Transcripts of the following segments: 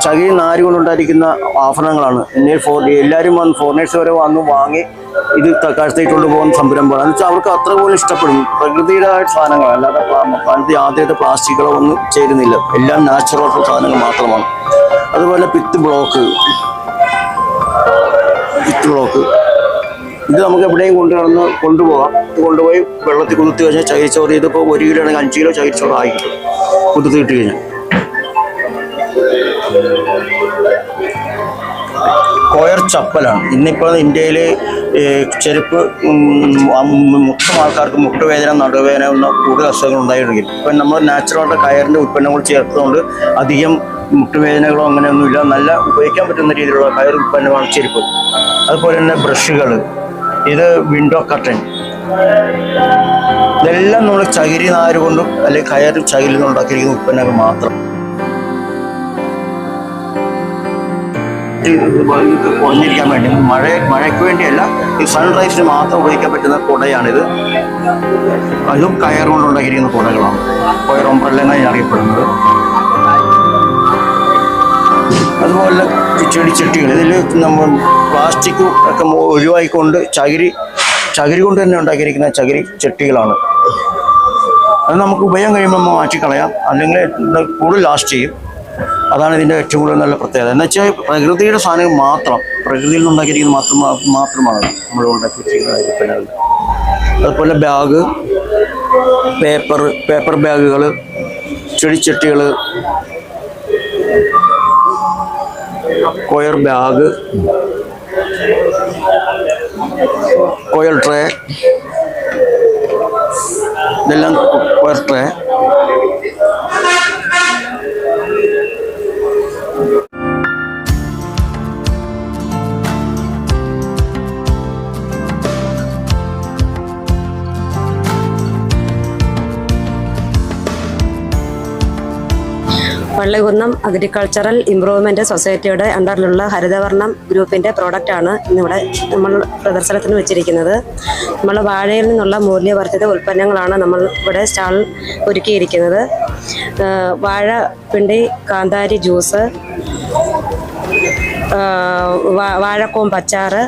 ചകിരി നാര് കൊണ്ടുണ്ടായിരിക്കുന്ന ആഭരണങ്ങളാണ്. എല്ലാവരും വന്ന് ഫോറിനേഴ്സ് വരെ വന്ന് വാങ്ങി ഇത് കടത്തിക്കൊണ്ട് പോകുന്ന സംരംഭമാണ്. എന്ന് വെച്ചാൽ അവർക്ക് അത്ര പോലും ഇഷ്ടപ്പെടും. പ്രകൃതിയുടെ സാധനങ്ങൾ, അല്ലാതെ ആദ്യത്തെ പ്ലാസ്റ്റിക്കുകളോ ഒന്നും ചേരുന്നില്ല. എല്ലാം നാച്ചുറൽ സാധനങ്ങൾ മാത്രമാണ്. അതുപോലെ പിത്ത് ബ്ലോക്ക് ഇത് നമുക്ക് എവിടെയും കൊണ്ടുപോകാം. കൊണ്ടുപോയി വെള്ളത്തിൽ കുതിർത്തി കഴിഞ്ഞാൽ ചകിരിച്ചോറ്, ഇതിപ്പോൾ 1 കിലോ ആണെങ്കിൽ 5 കിലോ ചകിരിച്ചോറ് ആയി കിട്ടും കുതിർത്തി കിട്ടി കഴിഞ്ഞാൽ. കോയർ ചപ്പലാണ്. ഇന്നിപ്പോൾ ഇന്ത്യയിൽ ചെരുപ്പ് മൊത്തം ആൾക്കാർക്ക് മുട്ടുവേദന, നടുവേദന എന്ന കൂടുതൽ അസുഖങ്ങൾ ഉണ്ടായിരിക്കും. ഇപ്പം നമ്മൾ നാച്ചുറലായിട്ട് കയറിൻ്റെ ഉൽപ്പന്നങ്ങൾ ചേർത്തുകൊണ്ട് അധികം മുട്ടുവേദനകളോ അങ്ങനെയൊന്നുമില്ല. നല്ല ഉപയോഗിക്കാൻ പറ്റുന്ന രീതിയിലുള്ള കയർ ഉൽപ്പന്നമാണ് ചെരുപ്പ്. അതുപോലെ തന്നെ ബ്രഷുകൾ, ഇത് വിൻഡോ കർട്ടൻ, ഇതെല്ലാം നമ്മൾ ചകിരി നാര് കൊണ്ടും അല്ലെങ്കിൽ കയർ ചകിരിൽ നിന്നും ഉണ്ടാക്കിയിരിക്കുന്ന ഉൽപ്പന്നങ്ങൾ മാത്രം. കുറഞ്ഞിരിക്കാൻ വേണ്ടി മഴയ്ക്ക് വേണ്ടിയല്ല, ഈ സൺറൈസിന് മാത്രം ഉപയോഗിക്കാൻ പറ്റുന്ന കുടയാണിത്. അതും കയർ കൊണ്ടുണ്ടാക്കിയിരിക്കുന്ന കുടകളാണ്. കോയർ ഒംബ്രല്ല എന്നാണ് അറിയപ്പെടുന്നത്. അതുപോലെ ചെടിച്ചട്ടികൾ, ഇതിൽ നമ്മൾ പ്ലാസ്റ്റിക് ഒക്കെ ഒഴിവാക്കിക്കൊണ്ട് ചകിരി കൊണ്ട് തന്നെ ഉണ്ടാക്കിയിരിക്കുന്ന ചകിരി ചട്ടികളാണ്. അത് നമുക്ക് ഉപയോഗം കഴിയുമ്പോൾ മാറ്റിക്കളയാം, അല്ലെങ്കിൽ കൂടുതൽ ലാസ്റ്റ് ചെയ്യും. അതാണ് ഇതിൻ്റെ ഏറ്റവും കൂടുതൽ നല്ല പ്രത്യേകത. എന്ന് വെച്ചാൽ പ്രകൃതിയുടെ സാധനങ്ങൾ മാത്രം, പ്രകൃതിയിൽ നിന്നുണ്ടാക്കിയിരിക്കുന്നത് മാത്രമാണ് നമ്മൾ ഉണ്ടാക്കി വെച്ചിരിക്കുന്നത്. അതുപോലെ ബാഗ്, പേപ്പർ ബാഗുകൾ, ചെടിച്ചട്ടികൾ, കോയർ ബാഗ്, കോയൽ ട്രേ, ഇതെല്ലാം കോയർ ട്രേ. പള്ളികുന്നം അഗ്രികൾച്ചറൽ ഇംപ്രൂവ്മെൻറ്റ് സൊസൈറ്റിയുടെ അണ്ടറിലുള്ള ഹരിതവർണ്ണം ഗ്രൂപ്പിൻ്റെ പ്രോഡക്റ്റാണ് ഇന്നിവിടെ നമ്മൾ പ്രദർശനത്തിന് വെച്ചിരിക്കുന്നത്. നമ്മൾ വാഴയിൽ നിന്നുള്ള മൂല്യവർദ്ധിത ഉൽപ്പന്നങ്ങളാണ് നമ്മൾ ഇവിടെ സ്റ്റാൾ ഒരുക്കിയിരിക്കുന്നത്. വാഴപ്പിണ്ടി കാന്താരി ജ്യൂസ്, വാഴക്കൂമ്പ് അച്ചാറ്,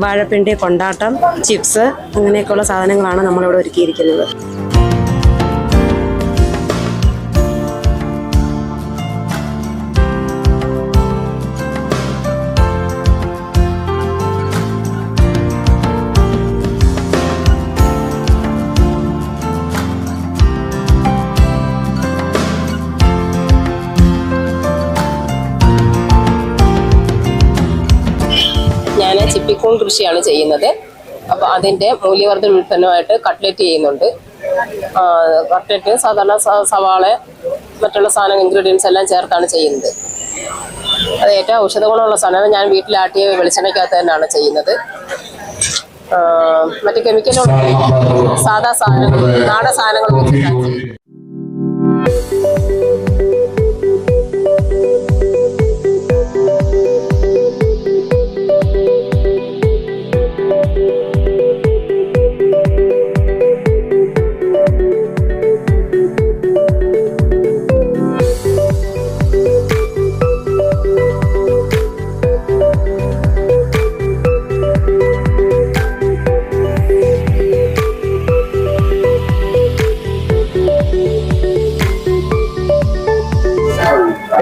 വാഴപ്പിണ്ടി കൊണ്ടാട്ടം, ചിപ്സ്, അങ്ങനെയൊക്കെയുള്ള സാധനങ്ങളാണ് നമ്മളിവിടെ ഒരുക്കിയിരിക്കുന്നത്. ഞാൻ ചിപ്പിക്കൂൺ കൃഷിയാണ് ചെയ്യുന്നത്. അപ്പോൾ അതിൻ്റെ മൂല്യവർദ്ധിത ഉൽപ്പന്നമായിട്ട് കട്ട്ലറ്റ് ചെയ്യുന്നുണ്ട്. കട്ട്ലറ്റ് സാധാരണ സവാള മറ്റുള്ള സാധനം ഇൻഗ്രീഡിയൻസ് എല്ലാം ചേർത്താണ് ചെയ്യുന്നത്. അത് ഏറ്റവും ഔഷധ ഗുണമുള്ള സാധനമാണ്. ഞാൻ വീട്ടിലാട്ടിയ വെളിച്ചെണ്ണയ്ക്കകത്ത് തന്നെയാണ് ചെയ്യുന്നത്. മറ്റ് കെമിക്കലൊന്നും സാധാ സാധനങ്ങൾ, നാടൻ സാധനങ്ങൾ വെച്ചിട്ടാണ് ചെയ്യുന്നത്.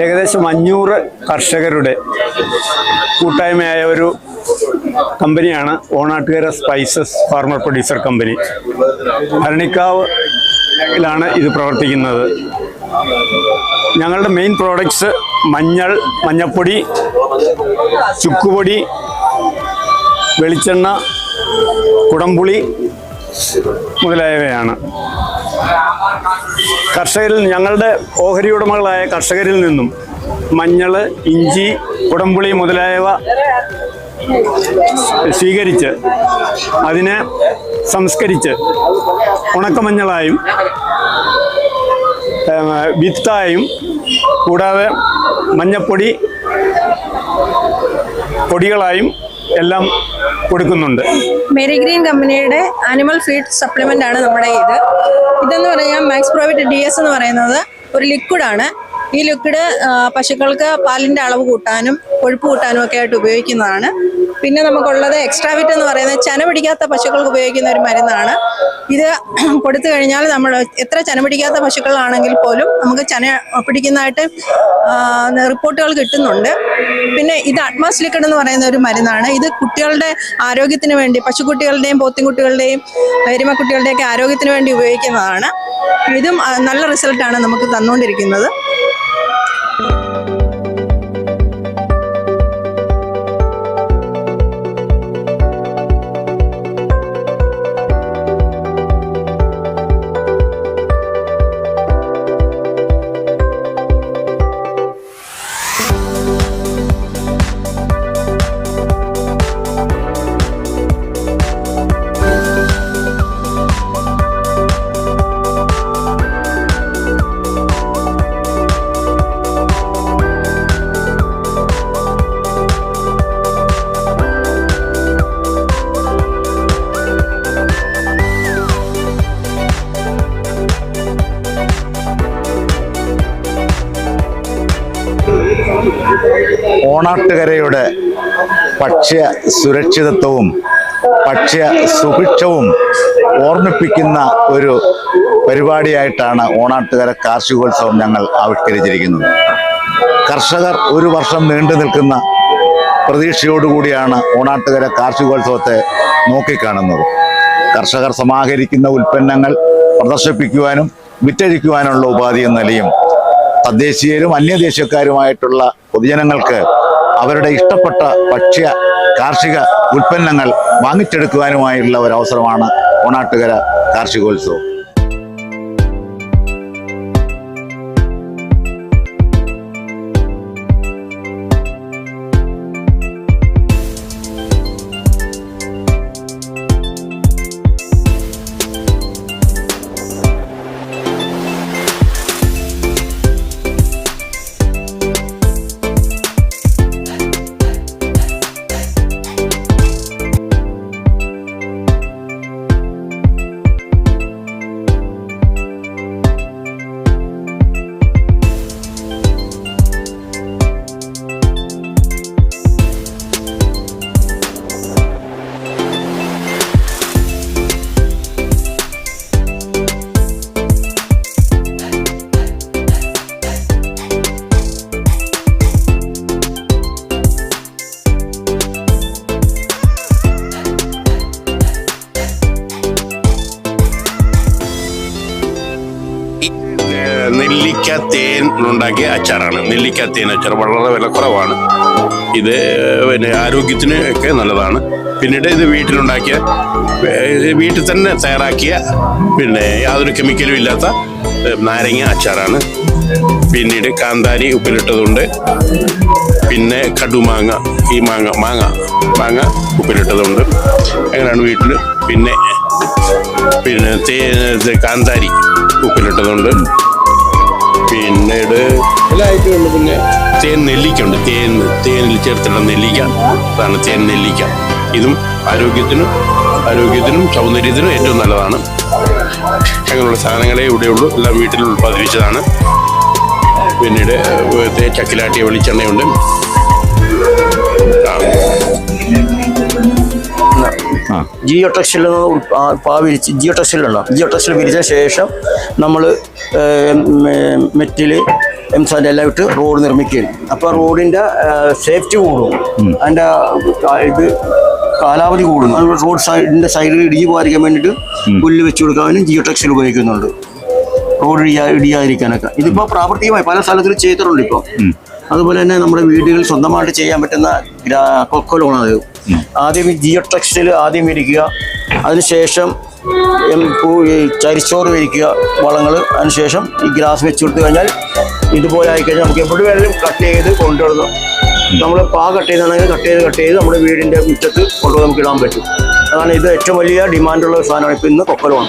ഏകദേശം 500 കർഷകരുടെ കൂട്ടായ്മയായ ഒരു കമ്പനിയാണ് Onattukara spices farmer producer company. ഭരണിക്കാവിലാണ് ഇത് പ്രവർത്തിക്കുന്നത്. ഞങ്ങളുടെ മെയിൻ പ്രോഡക്ട്സ് മഞ്ഞപ്പൊടി, ചുക്കുപൊടി, വെളിച്ചെണ്ണ, കുടംപുളി മുതലായവയാണ്. കർഷകരിൽ, ഞങ്ങളുടെ ഓഹരി ഉടമകളായ കർഷകരിൽ നിന്നും മഞ്ഞൾ, ഇഞ്ചി, കുടംപുളി മുതലായവ സ്വീകരിച്ച് അതിനെ സംസ്കരിച്ച് ഉണക്കമഞ്ഞളായും വിത്തായും കൂടാതെ മഞ്ഞപ്പൊടി പൊടികളായും എല്ലാം കൊടുക്കുന്നുണ്ട്. മേരി ഗ്രീൻ കമ്പനിയുടെ ആനിമൽ ഫീഡ് സപ്ലിമെൻ്റ് ആണ് നമ്മുടെ ഇതെന്ന് പറഞ്ഞാൽ മാക്സ് പ്രോവിറ്റ് DS എന്ന് പറയുന്നത് ഒരു ലിക്വിഡാണ്. ഈ ലിക്വിഡ് പശുക്കൾക്ക് പാലിൻ്റെ അളവ് കൂട്ടാനും കൊഴുപ്പ് കൂട്ടാനും ഒക്കെ ആയിട്ട് ഉപയോഗിക്കുന്നതാണ്. പിന്നെ നമുക്കുള്ളത് എക്സ്ട്രാവിറ്റ് എന്ന് പറയുന്നത് ചന പിടിക്കാത്ത പശുക്കൾക്ക് ഉപയോഗിക്കുന്ന ഒരു മരുന്നാണ്. ഇത് കൊടുത്തു കഴിഞ്ഞാൽ നമ്മൾ എത്ര ചന പിടിക്കാത്ത പശുക്കളാണെങ്കിൽ പോലും നമുക്ക് ചന പിടിക്കുന്നതായിട്ട് റിപ്പോർട്ടുകൾ കിട്ടുന്നുണ്ട്. പിന്നെ ഇത് അഡ്വാൻസ് ലിക്വിഡ് എന്ന് പറയുന്ന ഒരു മരുന്നാണ്. ഇത് കുട്ടികളുടെ ആരോഗ്യത്തിന് വേണ്ടി, പശുക്കുട്ടികളുടെയും പോത്തിൻകുട്ടികളുടെയും എരുമക്കുട്ടികളുടെയൊക്കെ ആരോഗ്യത്തിന് വേണ്ടി ഉപയോഗിക്കുന്നതാണ്. ഇതും നല്ല റിസൾട്ടാണ് നമുക്ക് തന്നുകൊണ്ടിരിക്കുന്നത്. ഓണാട്ടുകരയുടെ ഭക്ഷ്യ സുരക്ഷിതത്വവും ഭക്ഷ്യ സുഭിക്ഷവും ഓർമ്മിപ്പിക്കുന്ന ഒരു പരിപാടിയായിട്ടാണ് ഓണാട്ടുകര കാർഷികോത്സവം ഞങ്ങൾ ആവിഷ്കരിച്ചിരിക്കുന്നത്. കർഷകർ ഒരു വർഷം നീണ്ടു നിൽക്കുന്ന പ്രതീക്ഷയോടുകൂടിയാണ് ഓണാട്ടുകര കാർഷികോത്സവത്തെ നോക്കിക്കാണുന്നത്. കർഷകർ സമാഹരിക്കുന്ന ഉൽപ്പന്നങ്ങൾ പ്രദർശിപ്പിക്കുവാനും വിറ്റഴിക്കുവാനുള്ള ഉപാധി എന്ന നിലയും തദ്ദേശീയരും അന്യദേശീയക്കാരുമായിട്ടുള്ള പൊതുജനങ്ങൾക്ക് അവരുടെ ഇഷ്ടപ്പെട്ട ഭക്ഷ്യ കാർഷിക ഉൽപ്പന്നങ്ങൾ വാങ്ങിച്ചെടുക്കുവാനുമായുള്ള ഒരു അവസരമാണ് ഓണാട്ടുകര കാർഷികോത്സവം. നെല്ലിക്ക തേൻ ഉണ്ടാക്കിയ അച്ചാറാണ്. നെല്ലിക്ക തേൻ അച്ചാർ വളരെ വിലക്കുറവാണ്. ഇത് പിന്നെ ആരോഗ്യത്തിന് ഒക്കെ നല്ലതാണ്. പിന്നീട് ഇത് വീട്ടിലുണ്ടാക്കിയ, വീട്ടിൽ തന്നെ തയ്യാറാക്കിയ, പിന്നെ യാതൊരു കെമിക്കലും ഇല്ലാത്ത നാരങ്ങ അച്ചാറാണ്. പിന്നീട് കാന്താരി ഉപ്പിലിട്ടതുണ്ട്. പിന്നെ കടുമാങ്ങ, ഈ മാങ്ങ ഉപ്പിലിട്ടതുണ്ട്. അങ്ങനെയാണ് വീട്ടിൽ. പിന്നെ കാന്താരി ഉപ്പിലിട്ടതുണ്ട്. പിന്നീട് എല്ലാ ഐറ്റമുണ്ട്. പിന്നെ തേൻ നെല്ലിക്കുണ്ട്. തേനിൽ ചേർത്തിട്ടുള്ള നെല്ലിക്ക, അതാണ് തേൻ നെല്ലിക്ക. ഇതും ആരോഗ്യത്തിനും സൗന്ദര്യത്തിനും ഏറ്റവും നല്ലതാണ്. അങ്ങനെയുള്ള സാധനങ്ങളെ ഇവിടെയുള്ളൂ. എല്ലാം വീട്ടിൽ ഉൽപ്പാദിപ്പിച്ചതാണ്. പിന്നീട് ചക്കിലാട്ടിയ വെളിച്ചെണ്ണയുണ്ട്. ജിയോ ടെക്സ്റ്റൈൽ വിരിച്ച ശേഷം നമ്മൾ മെറ്റിൽ എംസാൻ്റെ എല്ലാം ഇട്ട് റോഡ് നിർമ്മിക്കുകയും, അപ്പോൾ റോഡിൻ്റെ സേഫ്റ്റി കൂടും, അതിൻ്റെ ഇത് കാലാവധി കൂടുന്നു. റോഡ് സൈഡിൽ ഇടിഞ്ഞു പോകാതിരിക്കാൻ വേണ്ടിയിട്ട് പുല്ല് വെച്ച് കൊടുക്കാനും ജിയോ ടെക്സ്റ്റൈൽ ഉപയോഗിക്കുന്നുണ്ട്, റോഡ് ഇടിയാതിരിക്കാനൊക്കെ. ഇതിപ്പോൾ പ്രാവർത്തികമായി പല സ്ഥലത്തിലും ചെയ്തിട്ടുണ്ട് ഇപ്പോൾ. അതുപോലെ തന്നെ നമ്മുടെ വീടുകളിൽ സ്വന്തമായിട്ട് ചെയ്യാൻ പറ്റുന്ന കൊക്കോലോണത്. ആദ്യം ജിയോ ടെക്സ്റ്റൈൽ ആദ്യം വിരിക്കുക, അതിനുശേഷം ചരിച്ചോറ് വിരിക്കുക, വളങ്ങൾ, അതിനുശേഷം ഈ ഗ്രാസ് വെച്ച് കൊടുത്തു കഴിഞ്ഞാൽ ഇതുപോലെ ആയിക്കഴിഞ്ഞാൽ നമുക്ക് എവിടെ വേണമെങ്കിലും കട്ട് ചെയ്ത് കൊണ്ടുവരുന്നു. നമ്മൾ കട്ട് ചെയ്താണെങ്കിൽ കട്ട് ചെയ്ത് നമ്മുടെ വീടിൻ്റെ മുറ്റത്ത് കൊണ്ടുപോയി നമുക്ക് ഇടാൻ പറ്റും. അതാണ് ഇത് ഏറ്റവും വലിയ ഡിമാൻഡുള്ള ഒരു സാധനമാണ് ഇപ്പോൾ ഇന്ന് കൊക്കോലോൺ.